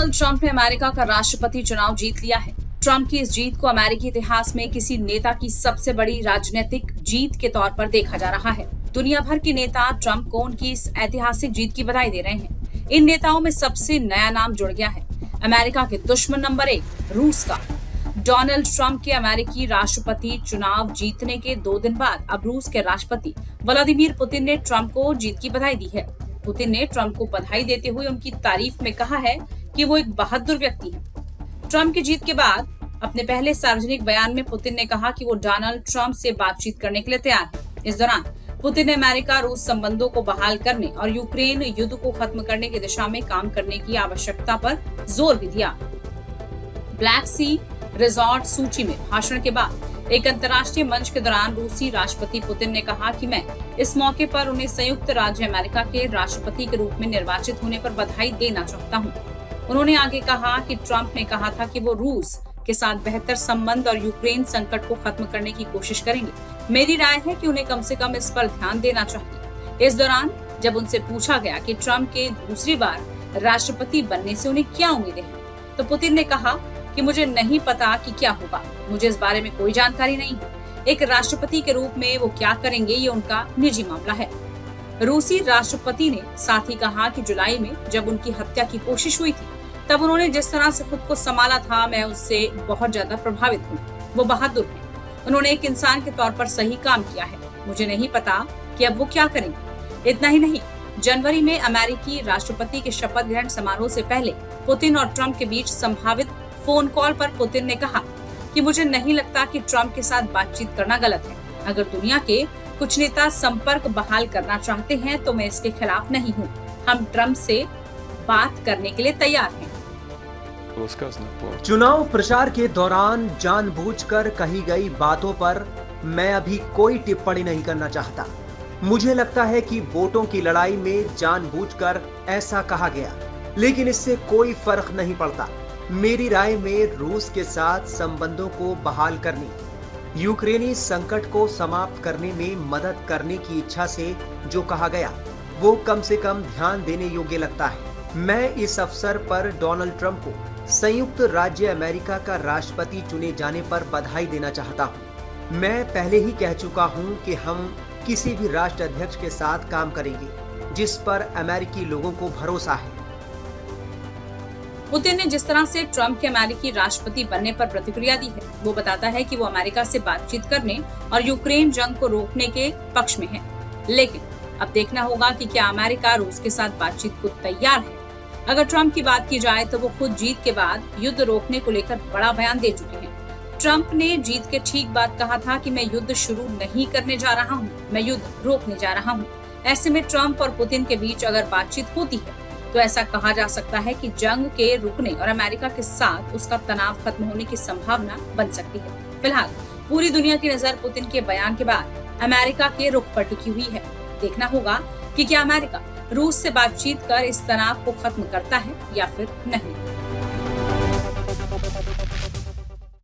Donald Trump ने America का राष्ट्रपति चुनाव जीत लिया है। ट्रंप की इस जीत को अमेरिकी इतिहास में किसी नेता की सबसे बड़ी राजनीतिक जीत के तौर पर देखा जा रहा है। दुनिया भर के नेता ट्रंप को उनकी इस ऐतिहासिक जीत की बधाई दे रहे हैं। इन नेताओं में सबसे नया नाम जुड़ गया है, अमेरिका के दुश्मन नंबर 1 रूस का। डोनाल्ड ट्रंप के अमेरिकी राष्ट्रपति चुनाव जीतने के 2 दिन बाद अब रूस के राष्ट्रपति व्लादिमीर पुतिन ने ट्रंप को जीत की बधाई दी है। पुतिन ने ट्रंप को बधाई देते हुए उनकी तारीफ में कहा है कि वो एक बहादुर व्यक्ति है। ट्रंप की जीत के बाद अपने पहले सार्वजनिक बयान में पुतिन ने कहा कि वो डोनाल्ड ट्रंप से बातचीत करने के लिए तैयार है। इस दौरान पुतिन ने अमेरिका रूस संबंधों को बहाल करने और यूक्रेन युद्ध को खत्म करने की दिशा में काम करने की आवश्यकता पर जोर भी दिया। ब्लैक सी रिजॉर्ट सूची में भाषण के बाद एक अंतर्राष्ट्रीय मंच के दौरान रूसी राष्ट्रपति पुतिन ने कहा कि मैं इस मौके पर उन्हें संयुक्त राज्य अमेरिका के राष्ट्रपति के रूप में निर्वाचित होने पर बधाई देना चाहता हूं। उन्होंने आगे कहा कि ट्रंप ने कहा था कि वो रूस के साथ बेहतर संबंध और यूक्रेन संकट को खत्म करने की कोशिश करेंगे। मेरी राय है कि उन्हें कम से कम इस पर ध्यान देना चाहिए। इस दौरान जब उनसे पूछा गया कि ट्रंप के दूसरी बार राष्ट्रपति बनने से उन्हें क्या उम्मीदें हैं, तो पुतिन ने कहा कि मुझे नहीं पता कि क्या होगा, मुझे इस बारे में कोई जानकारी नहीं है। एक राष्ट्रपति के रूप में वो क्या करेंगे ये उनका निजी मामला है। रूसी राष्ट्रपति ने साथ ही कहा कि जुलाई में जब उनकी हत्या की कोशिश हुई थी तब उन्होंने जिस तरह से खुद को संभाला था, मैं उससे बहुत ज्यादा प्रभावित हूँ। वो बहादुर है, उन्होंने एक इंसान के तौर पर सही काम किया है। मुझे नहीं पता कि अब वो क्या करेंगे। इतना ही नहीं, जनवरी में अमेरिकी राष्ट्रपति के शपथ ग्रहण समारोह से पहले पुतिन और ट्रंप के बीच संभावित फोन कॉल पर पुतिन ने कहा कि मुझे नहीं लगता कि ट्रंप के साथ बातचीत करना गलत है। अगर दुनिया के कुछ नेता संपर्क बहाल करना चाहते हैं तो मैं इसके खिलाफ नहीं हूँ। हम ट्रंप से बात करने के लिए तैयार हैं। चुनाव प्रचार के दौरान जानबूझकर कही गई बातों पर मैं अभी कोई टिप्पणी नहीं करना चाहता। मुझे लगता है कि वोटों की लड़ाई में जानबूझकर ऐसा कहा गया, लेकिन इससे कोई फर्क नहीं पड़ता। मेरी राय में रूस के साथ संबंधों को बहाल करने, यूक्रेनी संकट को समाप्त करने में मदद करने की इच्छा से जो कहा गया वो कम से कम ध्यान देने योग्य लगता है। मैं इस अवसर पर डोनाल्ड ट्रंप को संयुक्त राज्य अमेरिका का राष्ट्रपति चुने जाने पर बधाई देना चाहता हूं। मैं पहले ही कह चुका हूं कि हम किसी भी राष्ट्राध्यक्ष के साथ काम करेंगे जिस पर अमेरिकी लोगों को भरोसा है। पुतिन ने जिस तरह से ट्रंप के अमेरिकी राष्ट्रपति बनने पर प्रतिक्रिया दी है, वो बताता है कि वो अमेरिका से बातचीत करने और यूक्रेन जंग को रोकने के पक्ष में है। लेकिन अब देखना होगा कि क्या अमेरिका रूस के साथ बातचीत को तैयार है। अगर ट्रंप की बात की जाए तो वो खुद जीत के बाद युद्ध रोकने को लेकर बड़ा बयान दे चुके हैं। ट्रंप ने जीत के ठीक बाद कहा था कि मैं युद्ध शुरू नहीं करने जा रहा हूँ, मैं युद्ध रोकने जा रहा हूँ। ऐसे में ट्रंप और पुतिन के बीच अगर बातचीत होती है तो ऐसा कहा जा सकता है कि जंग के रुकने और अमेरिका के साथ उसका तनाव खत्म होने की संभावना बन सकती है। फिलहाल पूरी दुनिया की नजर पुतिन के बयान के बाद अमेरिका के रुख पर टिकी हुई है। देखना होगा कि क्या अमेरिका रूस से बातचीत कर इस तनाव को खत्म करता है या फिर नहीं।